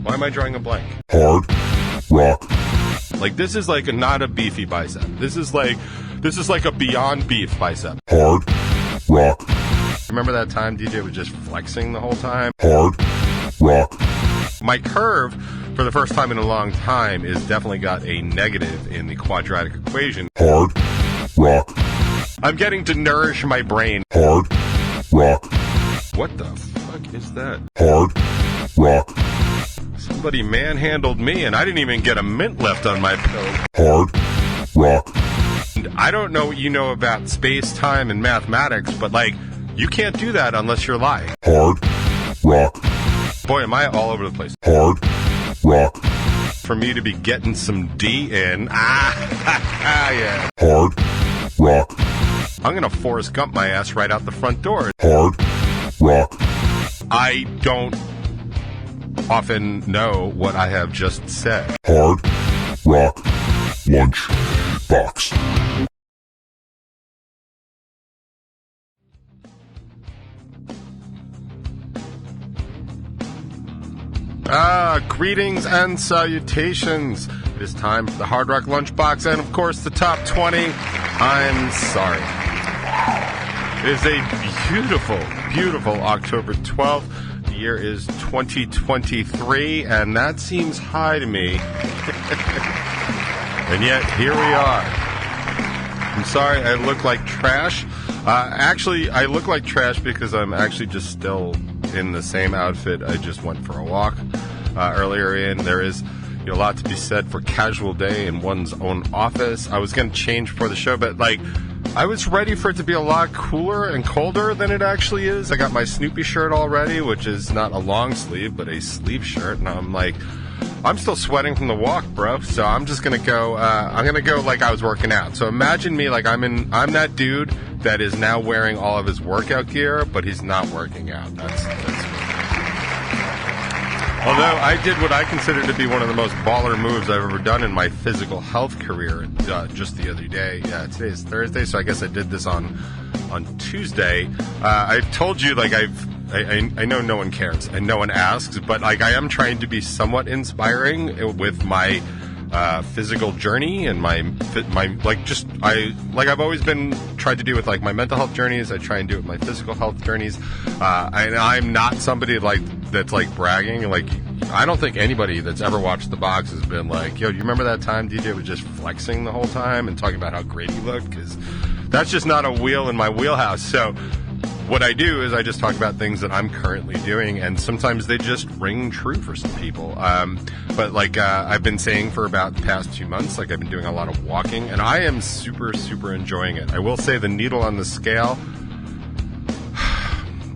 Why am I drawing a blank? Hard Rock. Like, this is like not a beefy bicep. This is like a beyond beef bicep. Hard Rock. Remember that time DJ was just flexing the whole time? Hard Rock. My curve, for the first time in a long time, is definitely got a negative in the quadratic equation. Hard Rock. I'm getting to nourish my brain. Hard Rock. What the fuck is that? Hard Rock. Somebody manhandled me and I didn't even get a mint left on my pill. Hard Rock. And I don't know what you know about space, time, and mathematics, but like, you can't do that unless you're lying. Hard Rock. Boy, am I all over the place. Hard Rock. For me to be getting some D in. Yeah. Hard Rock. I'm gonna Forrest Gump my ass right out the front door. Hard Rock. I don't often know what I have just said. Hard Rock Lunchbox. Greetings and salutations. It is time for the Hard Rock Lunchbox and, of course, the top 20. I'm sorry. It is a beautiful, beautiful October 12th. The year is 2023, and that seems high to me. And yet, here we are. I'm sorry, I look like trash. Actually, I look like trash because I'm actually just still in the same outfit I just went for a walk earlier in. There is a lot to be said for casual day in one's own office. I was going to change before the show, but like, I was ready for it to be a lot cooler and colder than it actually is. I got my Snoopy shirt already, which is not a long sleeve, but a sleeve shirt, and I'm like, I'm still sweating from the walk, bro. So I'm just gonna go. I'm gonna go like I was working out. So imagine me like I'm that dude that is now wearing all of his workout gear, but he's not working out. That's Although I did what I consider to be one of the most baller moves I've ever done in my physical health career just the other day. Yeah, today is Thursday, so I guess I did this on Tuesday. I told you, like, I know no one cares and no one asks, but like I am trying to be somewhat inspiring with my physical journey and my I've always been tried to do with like my mental health journeys. I try and do it with my physical health journeys. And I'm not somebody like that's like bragging. Like, I don't think anybody that's ever watched The Box has been like, yo, do you remember that time DJ was just flexing the whole time and talking about how great he looked? Because that's just not a wheel in my wheelhouse. So what I do is I just talk about things that I'm currently doing, and sometimes they just ring true for some people. But like I've been saying for about the past 2 months, like I've been doing a lot of walking, and I am super, super enjoying it. I will say the needle on the scale,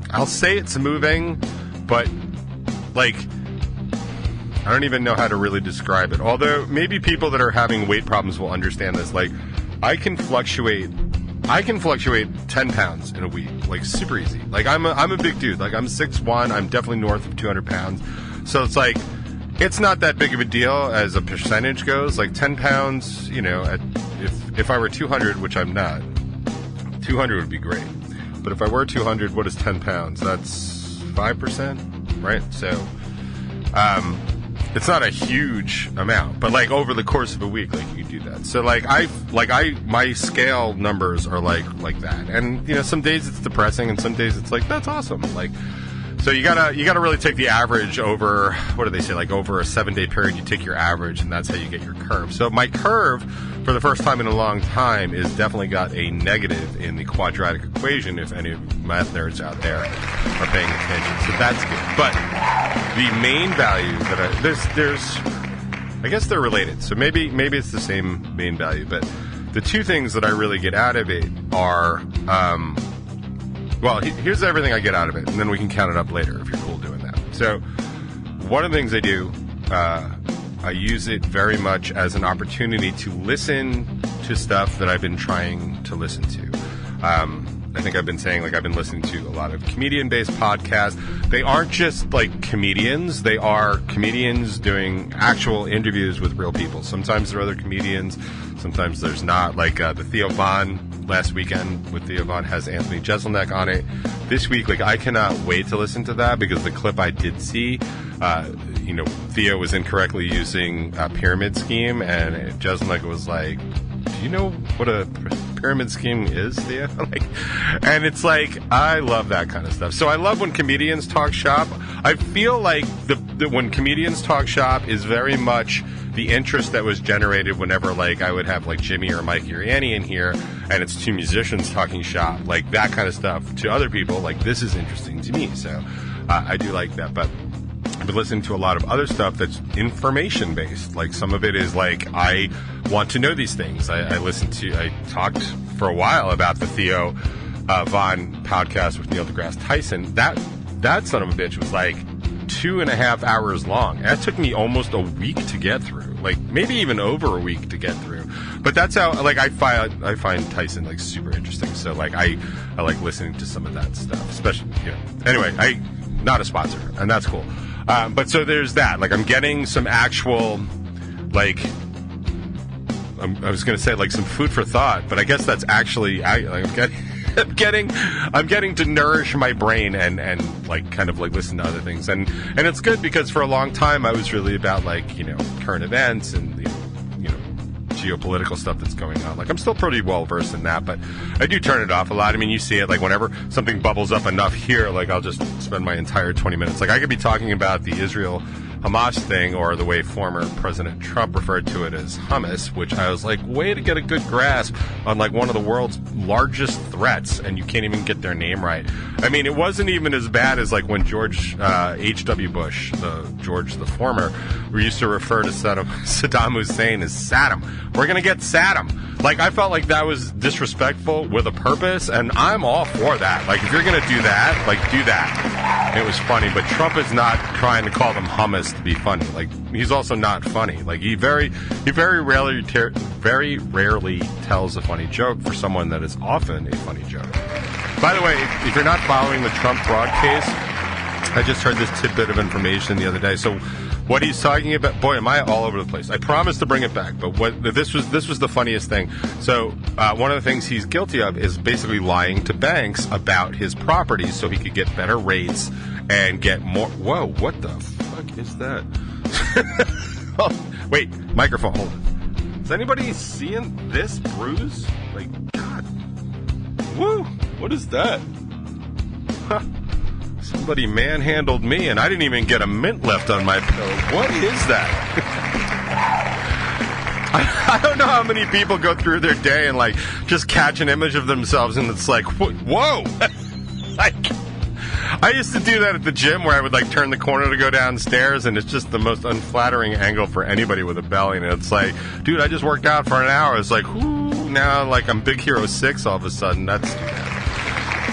I'll say it's moving, but like I don't even know how to really describe it. Although maybe people that are having weight problems will understand this. Like I can fluctuate 10 pounds in a week, like super easy. Like I'm a big dude. Like I'm 6'1", I'm definitely north of 200 pounds. So it's like, it's not that big of a deal as a percentage goes. Like 10 pounds, you know, if I were 200, which I'm not, 200 would be great. But if I were 200, what is 10 pounds? That's 5%, right? So, it's not a huge amount, but like over the course of a week, like you can do that. So like my scale numbers are like that. And you know, some days it's depressing and some days it's like, that's awesome. Like, so you gotta really take the average over, what do they say? Like over a 7-day period, you take your average and that's how you get your curve. So my curve, for the first time in a long time, is definitely got a negative in the quadratic equation, if any math nerds out there are paying attention. So that's good. But the main value that there's I guess they're related. So maybe it's the same main value, but the two things that I really get out of it are here's everything I get out of it, and then we can count it up later if you're cool doing that. So one of the things I do, I use it very much as an opportunity to listen to stuff that I've been trying to listen to. I think I've been saying, like, I've been listening to a lot of comedian-based podcasts. They aren't just, like, comedians. They are comedians doing actual interviews with real people. Sometimes there are other comedians. Sometimes there's not. Like, the Theo Von last weekend with Theo Von has Anthony Jeselnik on it. This week, like, I cannot wait to listen to that because the clip I did see, Theo was incorrectly using a pyramid scheme, and Jeselnik was like, do you know what a pyramid scheme is, Theo? And it's like, I love that kind of stuff. So I love when comedians talk shop. I feel like when comedians talk shop is very much the interest that was generated whenever, like, I would have, like, Jimmy or Mikey or Annie in here, and it's two musicians talking shop, like, that kind of stuff. To other people, like, this is interesting to me, so I do like that. But I've been listening to a lot of other stuff that's information-based. Like, some of it is, like, I want to know these things. I talked for a while about the Theo Von podcast with Neil deGrasse Tyson. That son of a bitch was, like, 2.5 hours long. That took me almost a week to get through. Like, maybe even over a week to get through. But that's how, like, I find Tyson, like, super interesting. So, like, I like listening to some of that stuff, especially, Anyway, not a sponsor, and that's cool. But so there's that. Like, I'm getting some actual, like, I was going to say, like, some food for thought, but I guess that's actually, I'm getting to nourish my brain and like, kind of, like, listen to other things. And it's good because for a long time I was really about, like, current events and, geopolitical stuff that's going on. Like, I'm still pretty well versed in that, but I do turn it off a lot. I mean, you see it, like, whenever something bubbles up enough here, like, I'll just spend my entire 20 minutes. Like, I could be talking about the Israel-Hamas thing, or the way former President Trump referred to it as hummus, which I was like, way to get a good grasp on, like, one of the world's largest threats, and you can't even get their name right. I mean, it wasn't even as bad as, like, when George H.W. Bush, George the former, we used to refer to Saddam Hussein as Saddam. We're going to get Saddam. Like, I felt like that was disrespectful with a purpose, and I'm all for that. Like, if you're going to do that, like, do that. It was funny, but Trump is not trying to call them hummus to be funny. Like, he's also not funny. Like, he very rarely tells a funny joke for someone that is often a funny joke. By the way, if you're not following the Trump fraud case, I just heard this tidbit of information the other day. So what he's talking about, boy, am I all over the place. I promised to bring it back, but this was the funniest thing. So one of the things he's guilty of is basically lying to banks about his properties so he could get better rates and get more. Whoa, what the fuck is that? Oh, wait, microphone, hold on. Is anybody seeing this bruise? Like, God. Woo, what is that? Huh. Somebody manhandled me, and I didn't even get a mint left on my pillow. What is that? I don't know how many people go through their day and, like, just catch an image of themselves, and it's like, whoa! Like, I used to do that at the gym where I would, like, turn the corner to go downstairs, and it's just the most unflattering angle for anybody with a belly, and it's like, dude, I just worked out for an hour. It's like, whoo, now, like, I'm Big Hero 6 all of a sudden. That's too bad.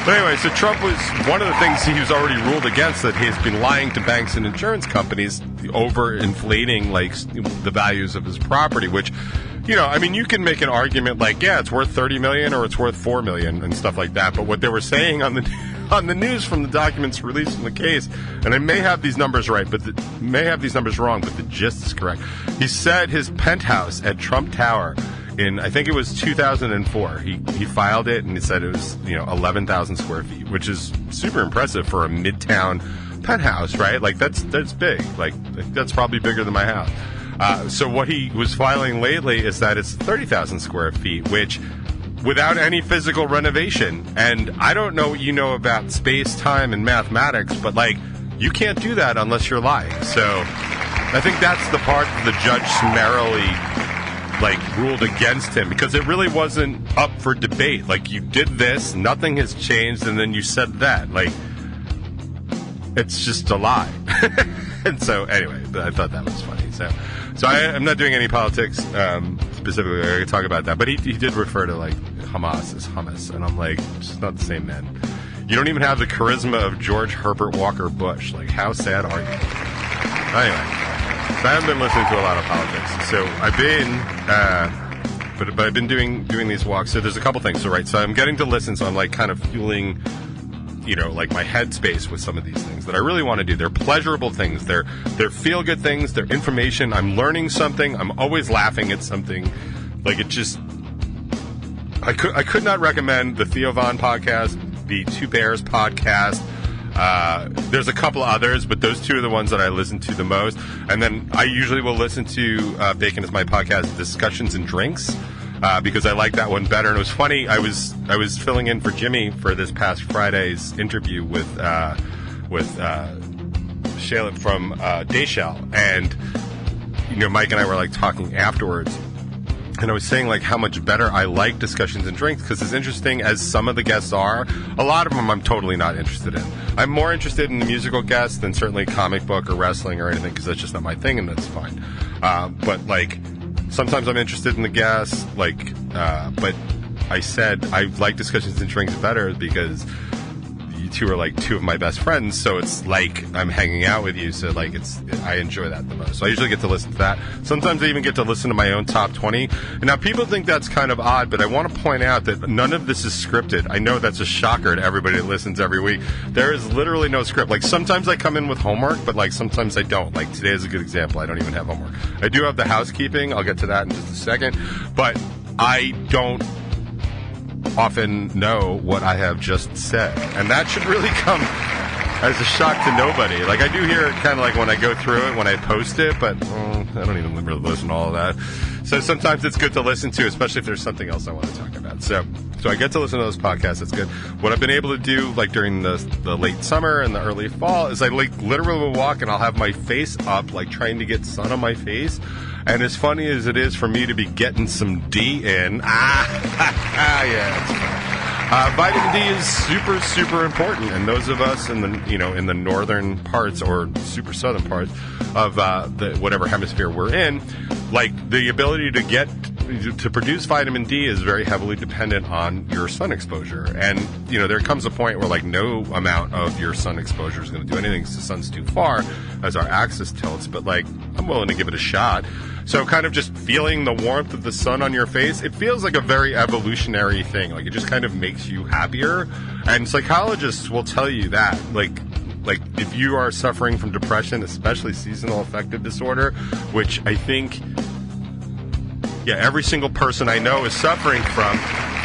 But anyway, so Trump was one of the things he was already ruled against, that he's been lying to banks and insurance companies, overinflating, like, the values of his property, which, I mean, you can make an argument like, yeah, it's worth $30 million or it's worth $4 million and stuff like that. But what they were saying on the news from the documents released in the case, and I may have these numbers right, but may have these numbers wrong, but the gist is correct. He said his penthouse at Trump Tower in, I think it was 2004, he filed it, and he said it was, 11,000 square feet, which is super impressive for a midtown penthouse, right? Like, that's big. Like, that's probably bigger than my house. So what he was filing lately is that it's 30,000 square feet, which, without any physical renovation, and I don't know what you know about space, time, and mathematics, but, like, you can't do that unless you're lying. So I think that's the part that the judge summarily, like, ruled against him, because it really wasn't up for debate. Like, you did this, nothing has changed, and then you said that. Like, it's just a lie. And so, anyway, I thought that was funny. So I'm not doing any politics specifically. I could talk about that. But he did refer to, like, Hamas as hummus, and I'm like, it's just not the same, man. You don't even have the charisma of George Herbert Walker Bush. Like, how sad are you? Anyway. So I haven't been listening to a lot of politics. So I've been, but I've been doing these walks. So there's a couple things. So I'm getting to listen. So I'm, like, kind of fueling, like, my headspace with some of these things that I really want to do. They're pleasurable things. They're feel good things. They're information. I'm learning something. I'm always laughing at something. Like, it just, I could not recommend the Theo Von podcast, the Two Bears podcast. There's a couple others, but those two are the ones that I listen to the most. And then I usually will listen to Bacon is My Podcast, Discussions and Drinks, because I like that one better. And it was funny, I was filling in for Jimmy for this past Friday's interview with Shayla from Dayshell, and Mike and I were like talking afterwards. And I was saying, like, how much better I like Discussions and Drinks, because as interesting as some of the guests are, a lot of them I'm totally not interested in. I'm more interested in the musical guests than certainly comic book or wrestling or anything, because that's just not my thing, and that's fine. But, like, sometimes I'm interested in the guests, like, but I said I like Discussions and Drinks better because you two are, like, two of my best friends, so it's like I'm hanging out with you, so, like, I enjoy that the most. So I usually get to listen to that. Sometimes I even get to listen to my own top 20. And now people think that's kind of odd, but I want to point out that none of this is scripted. I know that's a shocker to everybody that listens every week. There is literally no script. Like, sometimes I come in with homework, but, like, sometimes I don't. Like, today is a good example. I don't even have homework. I do have the housekeeping. I'll get to that in just a second. But I don't often know what I have just said, and that should really come as a shock to nobody. Like, I do hear it kind of like when I go through it, when I post it, but I don't even really listen to all of that. So sometimes it's good to listen to, especially if there's something else I want to talk about. So I get to listen to those podcasts. It's good. What I've been able to do, like during the late summer and the early fall, is I like literally will walk and I'll have my face up, like trying to get sun on my face. And as funny as it is for me to be getting some D in, yeah, it's fun. Vitamin D is super, super important, and those of us in the northern parts or super southern parts of the whatever hemisphere we're in, like the ability to produce vitamin D is very heavily dependent on your sun exposure. And there comes a point where like no amount of your sun exposure is going to do anything because the sun's too far as our axis tilts. But like I'm willing to give it a shot. So kind of just feeling the warmth of the sun on your face, it feels like a very evolutionary thing. Like it just kind of makes you happier. And psychologists will tell you that. Like if you are suffering from depression, especially seasonal affective disorder, which I think every single person I know is suffering from,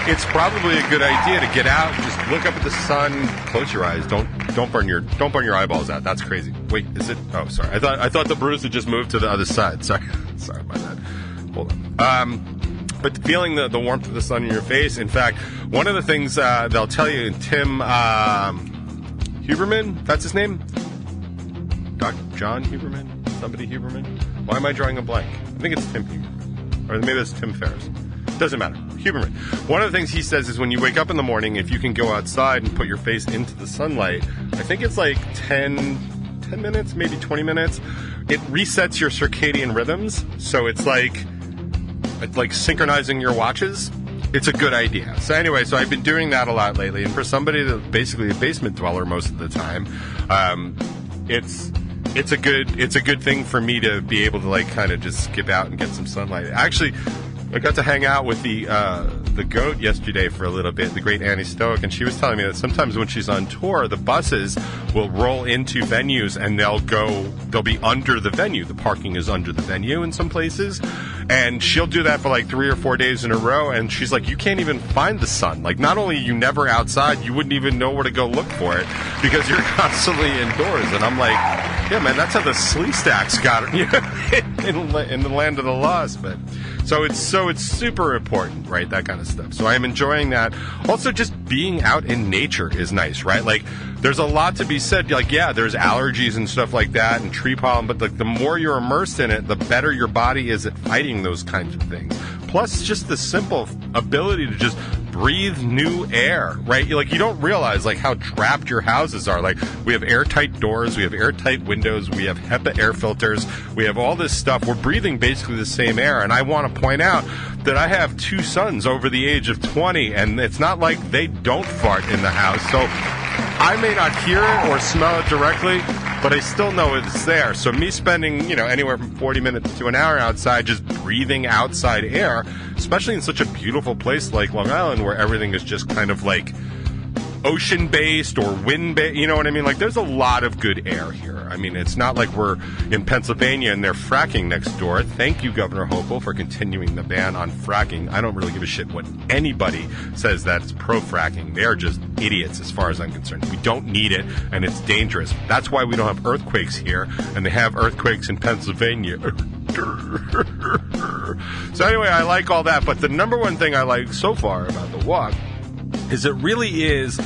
it's probably a good idea to get out, just look up at the sun, close your eyes, don't burn your eyeballs out. That's crazy. Wait, is it? Oh, sorry. I thought the bruise had just moved to the other side. Sorry about that. Hold on. But feeling the warmth of the sun in your face. In fact, one of the things they'll tell you, Tim Huberman, that's his name? Dr. John Huberman? Somebody Huberman? Why am I drawing a blank? I think it's Tim Huberman. Or maybe it's Tim Ferriss. Doesn't matter. Huberman. One of the things he says is when you wake up in the morning, if you can go outside and put your face into the sunlight, I think it's like 10 minutes, maybe 20 minutes, it resets your circadian rhythms. So it's like synchronizing your watches. It's a good idea. So anyway, so I've been doing that a lot lately. And for somebody that's basically a basement dweller most of the time, it's a good thing for me to be able to like kind of just skip out and get some sunlight. Actually, I got to hang out with the goat yesterday for a little bit, the great Annie Stoic, and she was telling me that sometimes when she's on tour, the buses will roll into venues and they'll be under the venue. The parking is under the venue in some places, and she'll do that for like 3 or 4 days in a row, and she's like, you can't even find the sun. Like, not only are you never outside, you wouldn't even know where to go look for it because you're constantly indoors. And I'm like, yeah, man, that's how the Sleestacks got it in the land of the lost. But so it's super important, right? That kind of stuff. So I'm enjoying that. Also, just being out in nature is nice, right? Like, there's a lot to be said. Like, yeah, there's allergies and stuff like that and tree pollen, but like the more you're immersed in it, the better your body is at fighting those kinds of things. Plus, just the simple ability to just breathe new air, right? You don't realize like how trapped your houses are. Like, we have airtight doors, we have airtight windows, we have HEPA air filters, we have all this stuff. We're breathing basically the same air. And I want to point out that I have 2 sons over the age of 20, and it's not like they don't fart in the house. So I may not hear it or smell it directly, but I still know it's there. So me spending, anywhere from 40 minutes to an hour outside just breathing outside air, especially in such a beautiful place like Long Island where everything is just kind of like ocean-based or wind-based, you know what I mean? Like, there's a lot of good air here. I mean, it's not like we're in Pennsylvania and they're fracking next door. Thank you, Governor Hochul, for continuing the ban on fracking. I don't really give a shit what anybody says that it's pro-fracking. They are just idiots as far as I'm concerned. We don't need it, and it's dangerous. That's why we don't have earthquakes here, and they have earthquakes in Pennsylvania. So anyway, I like all that, but the number one thing I like so far about the walk is it really is,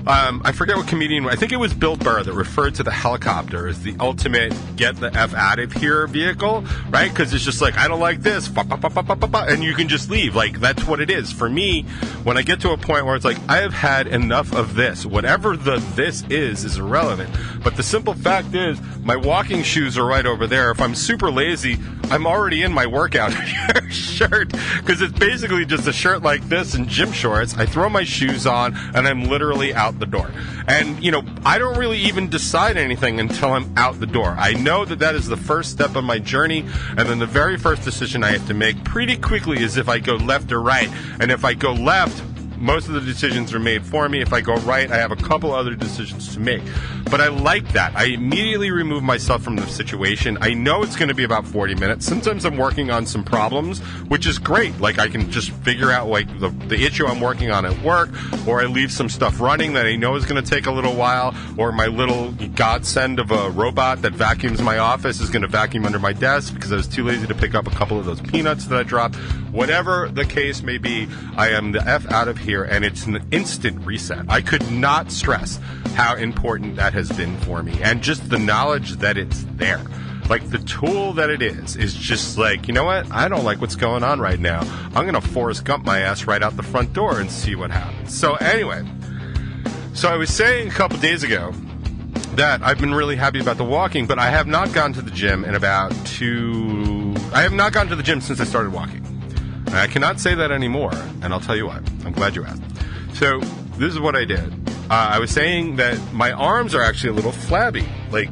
I forget what comedian, I think it was Bill Burr that referred to the helicopter as the ultimate get the F out of here vehicle, right? Because it's just like, I don't like this, and you can just leave. Like, that's what it is. For me, when I get to a point where it's like, I have had enough of this, whatever the this is irrelevant. But the simple fact is, my walking shoes are right over there. If I'm super lazy, I'm already in my workout shirt, because it's basically just a shirt like this and gym shorts. I throw my shoes on, and I'm literally out the door. And, you know, I don't really even decide anything until I'm out the door. I know that that is the first step of my journey, and then the very first decision I have to make pretty quickly is if I go left or right. And if I go left, most of the decisions are made for me. If I go right, I have a couple other decisions to make. But I like that. I immediately remove myself from the situation. I know it's going to be about 40 minutes. Sometimes I'm working on some problems, which is great. Like, I can just figure out, like, the issue I'm working on at work, or I leave some stuff running that I know is going to take a little while, or my little godsend of a robot that vacuums my office is going to vacuum under my desk because I was too lazy to pick up a couple of those peanuts that I dropped. Whatever the case may be, I am the F out of here, and it's an instant reset. I could not stress how important that has been for me, and just the knowledge that it's there. Like, the tool that it is just like, you know what? I don't like what's going on right now. I'm going to Forrest Gump my ass right out the front door and see what happens. So anyway, so I was saying a couple days ago that I've been really happy about the walking, but I have not gone to the gym in I have not gone to the gym since I started walking. And I cannot say that anymore, and I'll tell you why. I'm glad you asked. So this is what I did. I was saying that my arms are actually a little flabby. Like,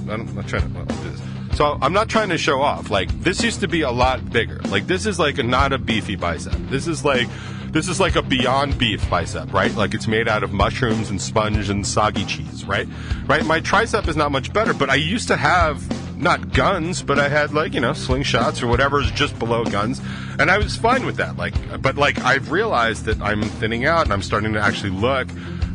I'm not trying to do this. So I'm not trying to show off. Like, this used to be a lot bigger. Like, this is like not a beefy bicep. This is like a Beyond Beef bicep, right? Like, it's made out of mushrooms and sponge and soggy cheese, right? Right? My tricep is not much better, but I used to have, not guns, but I had, like, you know, slingshots or whatever is just below guns, and I was fine with that. But I've realized that I'm thinning out, and I'm starting to actually look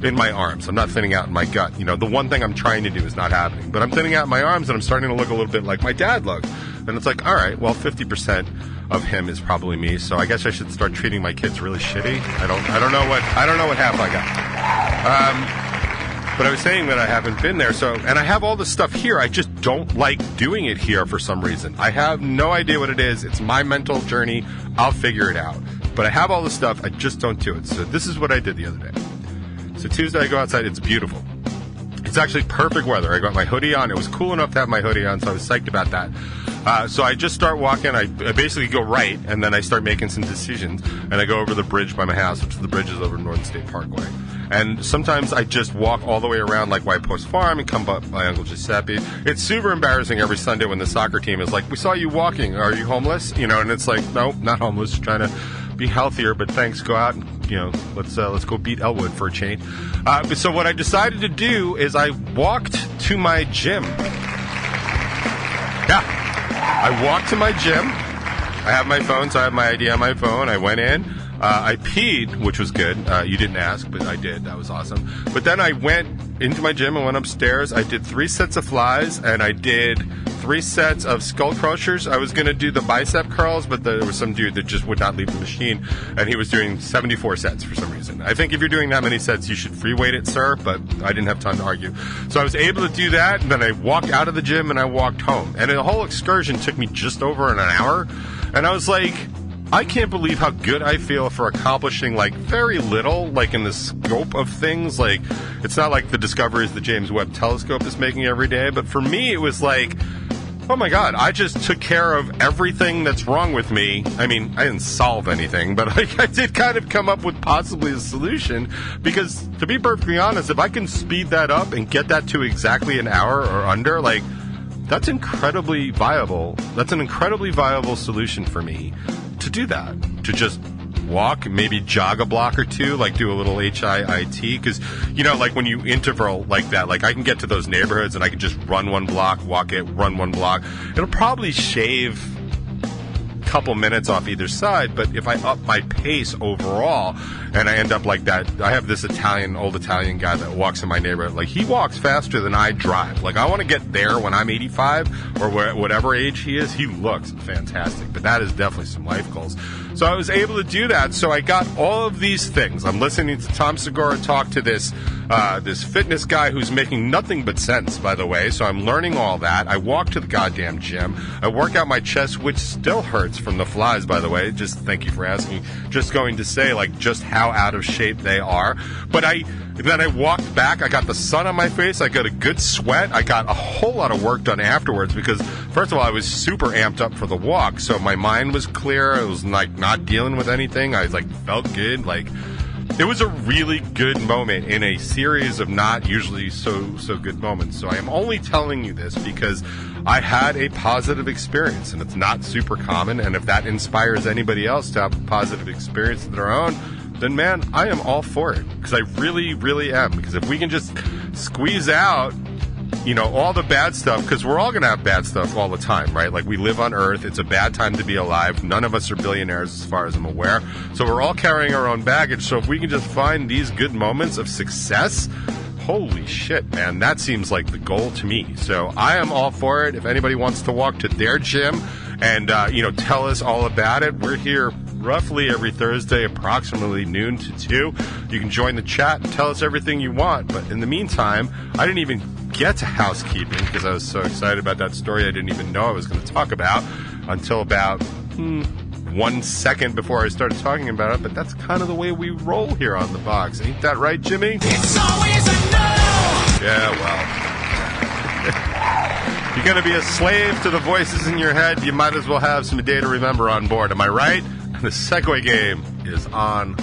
in my arms. I'm not thinning out in my gut. You know, the one thing I'm trying to do is not happening, but I'm thinning out in my arms, and I'm starting to look a little bit like my dad looked. And it's like, all right, well, 50% of him is probably me, so I guess I should start treating my kids really shitty. I don't know what half I got. But I was saying that I haven't been there, and I have all this stuff here. I just don't like doing it here for some reason. I have no idea what it is. It's my mental journey. I'll figure it out. But I have all this stuff. I just don't do it. So this is what I did the other day. So Tuesday I go outside. It's beautiful. It's actually perfect weather. I got my hoodie on. It was cool enough to have my hoodie on, so I was psyched about that. So I just start walking. I basically go right, and then I start making some decisions. And I go over the bridge by my house, which the bridge is over Northern State Parkway. And sometimes I just walk all the way around, like, White Post Farm and come up by Uncle Giuseppe. It's super embarrassing every Sunday when the soccer team is like, we saw you walking. Are you homeless? You know, and it's like, no, not homeless. Just trying to be healthier, but thanks. Go out and, you know, let's go beat Elwood for a change. So what I decided to do is I walked to my gym. Yeah. I walked to my gym. I have my phone, so I have my ID on my phone. I went in. I peed, which was good. You didn't ask, but I did. That was awesome. But then I went into my gym and went upstairs. I did 3 sets of flies, and I did 3 sets of skull crushers. I was going to do the bicep curls, but there was some dude that just would not leave the machine, and he was doing 74 sets for some reason. I think if you're doing that many sets, you should free weight it, sir, but I didn't have time to argue. So I was able to do that, and then I walked out of the gym, and I walked home. And the whole excursion took me just over an hour, and I was like, I can't believe how good I feel for accomplishing, like, very little, like, in the scope of things. Like, it's not like the discoveries the James Webb Telescope is making every day, but for me, it was like, oh my God, I just took care of everything that's wrong with me. I mean, I didn't solve anything, but I did kind of come up with possibly a solution, because, to be perfectly honest, if I can speed that up and get that to exactly an hour or under, like, that's incredibly viable. That's an incredibly viable solution for me to do that, to just walk, maybe jog a block or two, like do a little HIIT, because, you know, like when you interval like that, like I can get to those neighborhoods and I can just run one block, walk it, run one block. It'll probably shave couple minutes off either side, but if I up my pace overall and I end up like that, I have this old Italian guy that walks in my neighborhood, like he walks faster than I drive. Like I want to get there when I'm 85 or whatever age he is. He looks fantastic, but that is definitely some life goals. So I was able to do that. So I got all of these things. I'm listening to Tom Segura talk to this fitness guy who's making nothing but sense, by the way. So I'm learning all that. I walk to the goddamn gym. I work out my chest, which still hurts from the flies, by the way. Just thank you for asking. Just going to say, like, just how out of shape they are. But then I walked back. I got the sun on my face. I got a good sweat. I got a whole lot of work done afterwards because, first of all, I was super amped up for the walk. So my mind was clear. I was, like, not dealing with anything. I, like, felt good. Like, it was a really good moment in a series of not usually so good moments. So I am only telling you this because I had a positive experience, and it's not super common. And if that inspires anybody else to have a positive experience of their own, then, man, I am all for it. Because I really, really am. Because if we can just squeeze out, you know, all the bad stuff, because we're all going to have bad stuff all the time, right? Like, we live on Earth. It's a bad time to be alive. None of us are billionaires as far as I'm aware. So we're all carrying our own baggage. So if we can just find these good moments of success, holy shit, man, that seems like the goal to me. So I am all for it. If anybody wants to walk to their gym and, tell us all about it, we're here roughly every Thursday, approximately noon to 2. You can join the chat and tell us everything you want. But in the meantime, I didn't even get to housekeeping because I was so excited about that story I didn't even know I was going to talk about until about 1 second before I started talking about it. But that's kind of the way we roll here on the box. Ain't that right, Jimmy? It's always a no! Yeah, well. You're going to be a slave to the voices in your head. You might as well have some day to remember on board. Am I right? The Segway game is on